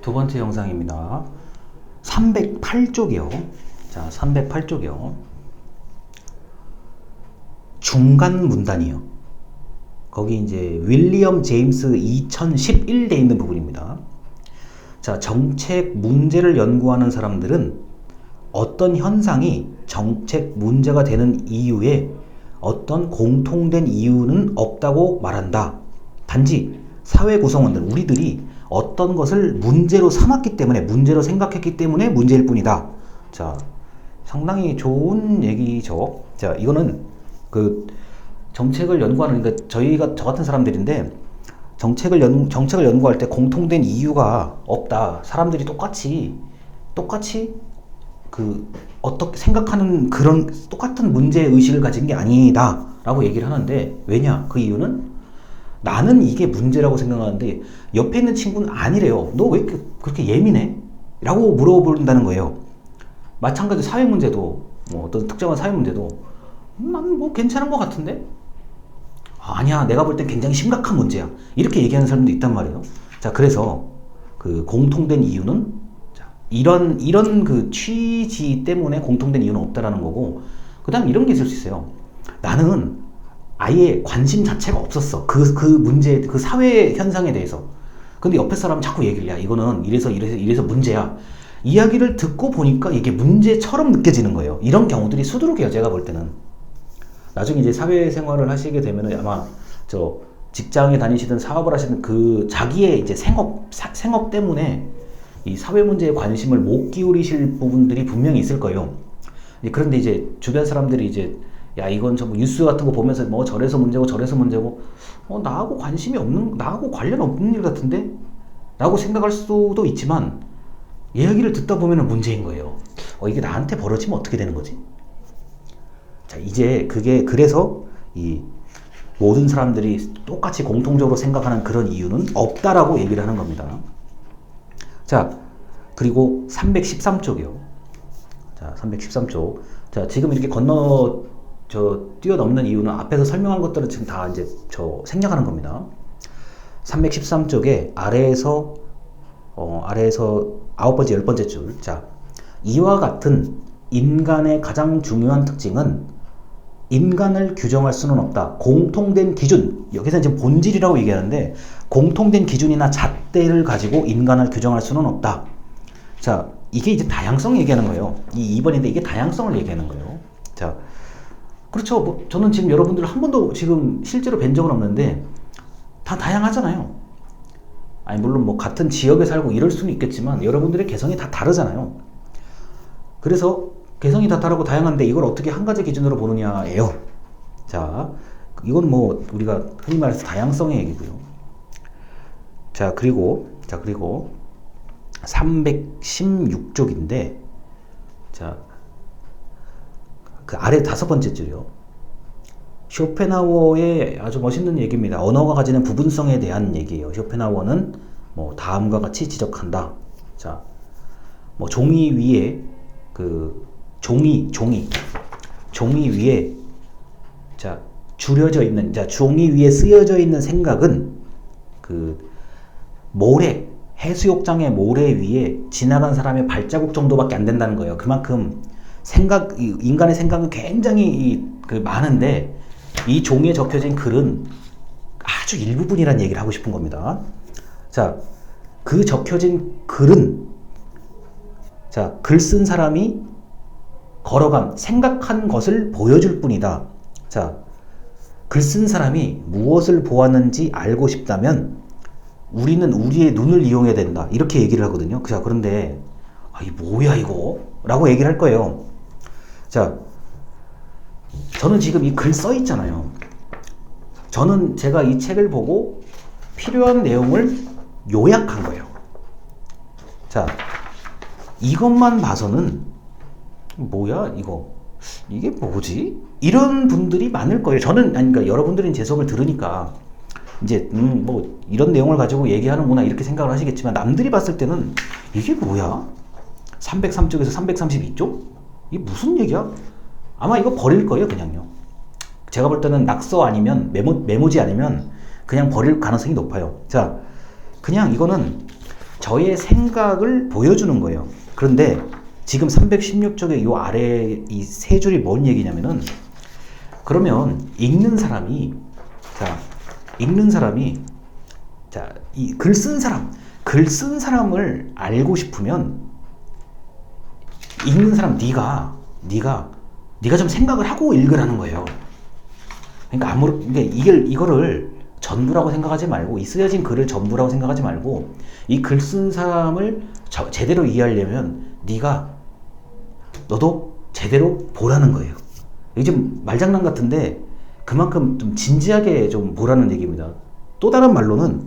두 번째 영상입니다. 308쪽이요. 자, 308쪽이요. 중간 문단이요. 거기 이제 윌리엄 제임스 2011 돼 있는 부분입니다. 자, 정책 문제를 연구하는 사람들은 어떤 현상이 정책 문제가 되는 이유에 어떤 공통된 이유는 없다고 말한다. 단지 사회 구성원들, 우리들이 어떤 것을 문제로 삼았기 때문에, 문제로 생각했기 때문에 문제일 뿐이다. 자, 상당히 좋은 얘기죠. 자, 이거는 그 정책을 연구하는, 그러니까 저 같은 사람들인데, 정책을 연구할 때 공통된 이유가 없다. 사람들이 똑같이 어떻게 생각하는 그런 똑같은 문제 의식을 가진 게 아니다 라고 얘기를 하는데, 왜냐? 그 이유는 나는 이게 문제라고 생각하는데 옆에 있는 친구는 아니래요. 너 왜 그렇게 예민해? 라고 물어본다는 거예요. 마찬가지로 사회 문제도, 뭐 어떤 특정한 사회 문제도 난 뭐 괜찮은 것 같은데? 아니야, 내가 볼 땐 굉장히 심각한 문제야. 이렇게 얘기하는 사람도 있단 말이에요. 자, 그래서 그 공통된 이유는, 자, 이런 그 취지 때문에 공통된 이유는 없다라는 거고, 그 다음 이런 게 있을 수 있어요. 나는 아예 관심 자체가 없었어. 그 문제, 그 사회 현상에 대해서. 근데 옆에 사람은 자꾸 얘기를 해. 이거는 이래서 문제야. 이야기를 듣고 보니까 이게 문제처럼 느껴지는 거예요. 이런 경우들이 수두룩해요, 제가 볼 때는. 나중에 이제 사회생활을 하시게 되면은 아마 저 직장에 다니시든 사업을 하시든 그 자기의 이제 생업 때문에 이 사회 문제에 관심을 못 기울이실 부분들이 분명히 있을 거예요. 그런데 이제 주변 사람들이 이제 야, 이건 저 뉴스 같은 거 보면서 뭐 저래서 문제고 나하고 나하고 관련 없는 일 같은데? 라고 생각할 수도 있지만, 이야기를 듣다 보면은 문제인 거예요. 이게 나한테 벌어지면 어떻게 되는 거지? 자, 이제 그래서 이 모든 사람들이 똑같이 공통적으로 생각하는 그런 이유는 없다라고 얘기를 하는 겁니다. 자, 그리고 313쪽이요. 자, 313쪽. 자, 지금 이렇게 뛰어넘는 이유는 앞에서 설명한 것들은 지금 다 이제 생략하는 겁니다. 313쪽에 아래에서 9번째, 10번째 줄. 자, 이와 같은 인간의 가장 중요한 특징은 인간을 규정할 수는 없다. 공통된 기준. 여기서 지금 본질이라고 얘기하는데, 공통된 기준이나 잣대를 가지고 인간을 규정할 수는 없다. 자, 이게 이제 다양성 얘기하는 거예요. 이 2번인데 이게 다양성을 얘기하는 거예요. 자, 그렇죠. 뭐 저는 지금 여러분들 한 번도 지금 실제로 뵌 적은 없는데 다 다양하잖아요. 아니, 물론 뭐 같은 지역에 살고 이럴 수는 있겠지만 여러분들의 개성이 다 다르잖아요. 그래서 개성이 다 다르고 다양한데 이걸 어떻게 한 가지 기준으로 보느냐예요. 자, 이건 뭐 우리가 흔히 말해서 다양성의 얘기고요. 자, 그리고 316쪽인데, 자, 그 아래 5번째 줄이요. 쇼펜하우어의 아주 멋있는 얘기입니다. 언어가 가지는 부분성에 대한 얘기예요. 쇼펜하우어는 뭐 다음과 같이 지적한다. 자, 뭐 종이 위에 종이 위에 자, 줄여져 있는, 자, 종이 위에 쓰여져 있는 생각은 그 모래, 해수욕장의 모래 위에 지나간 사람의 발자국 정도밖에 안 된다는 거예요. 그만큼 인간의 생각은 굉장히 많은데, 이 종이에 적혀진 글은 아주 일부분이라는 얘기를 하고 싶은 겁니다. 자, 그 적혀진 글은, 자, 글 쓴 사람이 걸어간, 생각한 것을 보여줄 뿐이다. 자, 글 쓴 사람이 무엇을 보았는지 알고 싶다면 우리는 우리의 눈을 이용해야 된다. 이렇게 얘기를 하거든요. 자, 그런데 이 뭐야 이거? 라고 얘기를 할 거예요. 자, 저는 지금 이 글 써 있잖아요. 저는 제가 이 책을 보고 필요한 내용을 요약한 거예요. 자, 이것만 봐서는 뭐야 이게 뭐지? 이런 분들이 많을 거예요. 그러니까 여러분들은 제 수업을 들으니까 이제 뭐 이런 내용을 가지고 얘기하는구나 이렇게 생각을 하시겠지만, 남들이 봤을 때는 이게 뭐야? 303쪽에서 332쪽? 이게 무슨 얘기야? 아마 이거 버릴 거예요, 그냥요. 제가 볼 때는 낙서 아니면 메모지 아니면 그냥 버릴 가능성이 높아요. 자, 그냥 이거는 저의 생각을 보여주는 거예요. 그런데 지금 316쪽의 이 아래 이 세 줄이 뭔 얘기냐면은, 그러면 읽는 사람이 이 글 쓴 사람을 알고 싶으면 읽는 사람 네가 좀 생각을 하고 읽으라는 거예요. 그러니까 이거를 전부라고 생각하지 말고, 이 쓰여진 글을 전부라고 생각하지 말고, 이 글 쓴 사람을 제대로 이해하려면 너도 제대로 보라는 거예요. 이게 좀 말장난 같은데 그만큼 좀 진지하게 좀 보라는 얘기입니다. 또 다른 말로는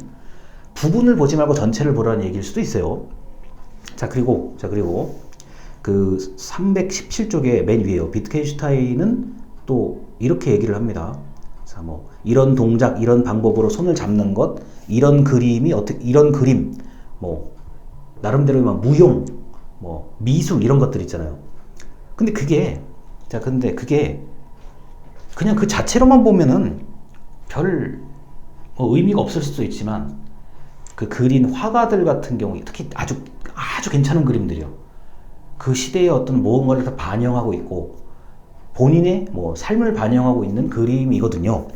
부분을 보지 말고 전체를 보라는 얘기일 수도 있어요. 자 그리고 그 317쪽의 맨 위에요. 비트겐슈타인은 또 이렇게 얘기를 합니다. 자, 뭐 이런 동작, 이런 방법으로 손을 잡는 것, 이런 그림이 이런 그림, 뭐 나름대로 막 무용, 뭐 미술 이런 것들 있잖아요. 근데 그게 그냥 그 자체로만 보면은 별 의미가 없을 수도 있지만, 그 그린 화가들 같은 경우 특히 아주 괜찮은 그림들이요. 그 시대의 어떤 무언가를 다 반영하고 있고 본인의 뭐 삶을 반영하고 있는 그림이거든요.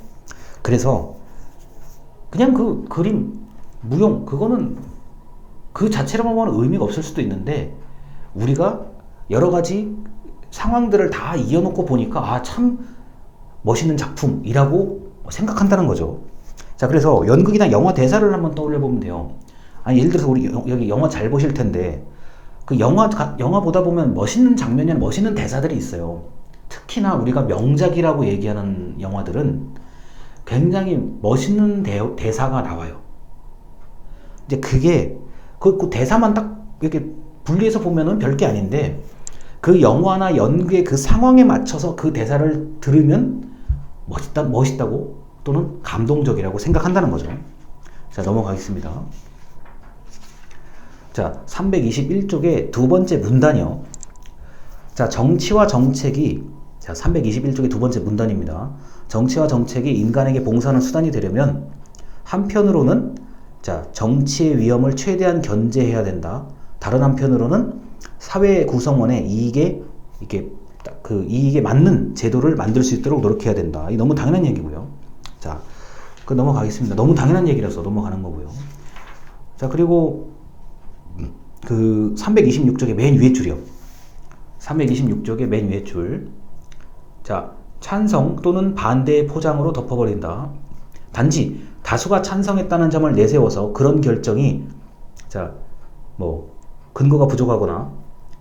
그래서 그냥 그 그림, 무용, 그거는 그 자체로만 보면 의미가 없을 수도 있는데, 우리가 여러 가지 상황들을 다 이어놓고 보니까 참 멋있는 작품이라고 생각한다는 거죠. 자, 그래서 연극이나 영화 대사를 한번 떠올려 보면 돼요. 예를 들어서 우리 여기 영화 잘 보실 텐데, 그 영화 보다 보면 멋있는 장면이나 멋있는 대사들이 있어요. 특히나 우리가 명작이라고 얘기하는 영화들은 굉장히 멋있는 대사가 나와요. 이제 그게 그 대사만 딱 이렇게 분리해서 보면은 별게 아닌데, 그 영화나 연극의 그 상황에 맞춰서 그 대사를 들으면 멋있다고 또는 감동적이라고 생각한다는 거죠. 자, 넘어가겠습니다. 자, 321쪽의 두 번째 문단이요. 자, 정치와 정책이, 자, 321쪽의 두 번째 문단입니다. 정치와 정책이 인간에게 봉사하는 수단이 되려면 한편으로는 정치의 위험을 최대한 견제해야 된다. 다른 한편으로는 사회 구성원의 이익에 맞는 제도를 만들 수 있도록 노력해야 된다. 이 너무 당연한 얘기고요. 자, 넘어가겠습니다. 너무 당연한 얘기라서 넘어가는 거고요. 자, 그리고 그 326쪽의 맨 위에 줄이요. 326쪽의 맨 위에 줄. 자, 찬성 또는 반대의 포장으로 덮어버린다. 단지 다수가 찬성했다는 점을 내세워서 그런 결정이 근거가 부족하거나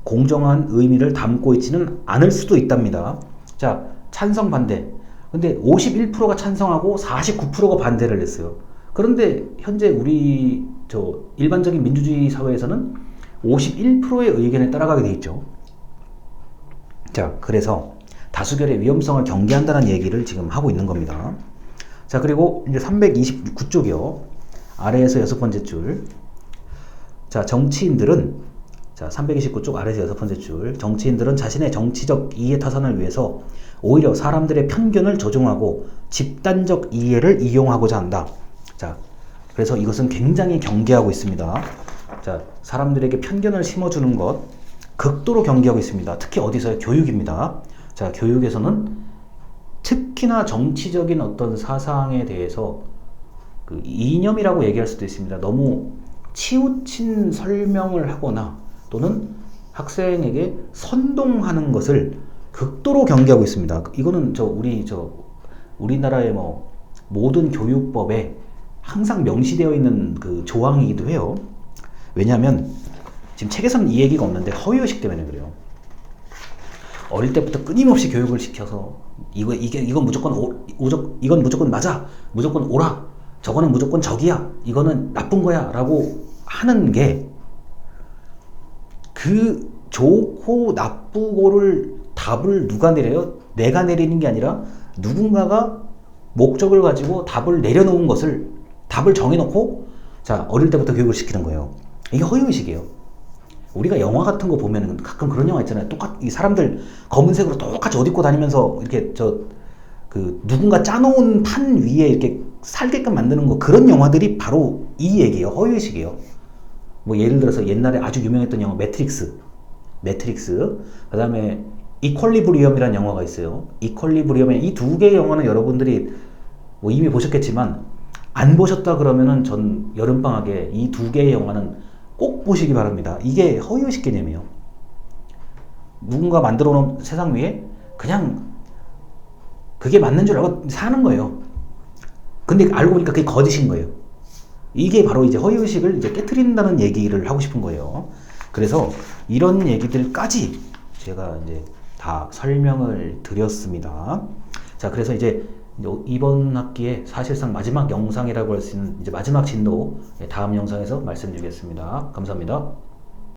공정한 의미를 담고 있지는 않을 수도 있답니다. 자, 찬성 반대. 근데 51%가 찬성하고 49%가 반대를 했어요. 그런데 현재 우리 일반적인 민주주의 사회에서는 51%의 의견에 따라가게 돼 있죠. 자, 그래서 다수결의 위험성을 경계한다는 얘기를 지금 하고 있는 겁니다. 자, 그리고 이제 329쪽이요. 아래에서 여섯 번째 줄. 자, 정치인들은, 자, 329쪽 아래에서 여섯 번째 줄. 정치인들은 자신의 정치적 이해 타산을 위해서 오히려 사람들의 편견을 조종하고 집단적 이해를 이용하고자 한다. 자, 그래서 이것은 굉장히 경계하고 있습니다. 자, 사람들에게 편견을 심어주는 것 극도로 경계하고 있습니다. 특히 어디서요? 교육입니다. 자, 교육에서는 특히나 정치적인 어떤 사상에 대해서 그 이념이라고 얘기할 수도 있습니다. 너무 치우친 설명을 하거나 또는 학생에게 선동하는 것을 극도로 경계하고 있습니다. 이거는 우리나라의 모든 교육법에 항상 명시되어 있는 그 조항이기도 해요. 왜냐하면 지금 책에서는 이 얘기가 없는데 허위의식 때문에 그래요. 어릴 때부터 끊임없이 교육을 시켜서 이건 무조건 맞아, 무조건 옳아, 저거는 무조건 적이야, 이거는 나쁜 거야 라고 하는 게, 그 좋고 나쁘고를 답을 누가 내려요? 내가 내리는 게 아니라 누군가가 목적을 가지고 답을 내려놓은 것을, 답을 정해놓고 어릴 때부터 교육을 시키는 거예요. 이게 허위의식이에요. 우리가 영화 같은 거 보면 가끔 그런 영화 있잖아요. 이 사람들 검은색으로 똑같이 옷 입고 다니면서 이렇게 누군가 짜놓은 판 위에 이렇게 살게끔 만드는 거, 그런 영화들이 바로 이 얘기예요. 허위의식이에요. 뭐 예를 들어서 옛날에 아주 유명했던 영화 매트릭스, 그 다음에 이퀄리브리엄이라는 영화가 있어요. 이퀄리브리엄의 이 두 개의 영화는 여러분들이 뭐 이미 보셨겠지만 안 보셨다 그러면은 전 여름방학에 이 두 개의 영화는 꼭 보시기 바랍니다. 이게 허위의식 개념이에요. 누군가 만들어 놓은 세상 위에 그냥 그게 맞는 줄 알고 사는 거예요. 근데 알고 보니까 그게 거짓인 거예요. 이게 바로 이제 허위의식을 이제 깨트린다는 얘기를 하고 싶은 거예요. 그래서 이런 얘기들까지 제가 이제 다 설명을 드렸습니다. 자, 그래서 이제 이번 학기에 사실상 마지막 영상이라고 할 수 있는 이제 마지막 진도 다음 영상에서 말씀드리겠습니다. 감사합니다.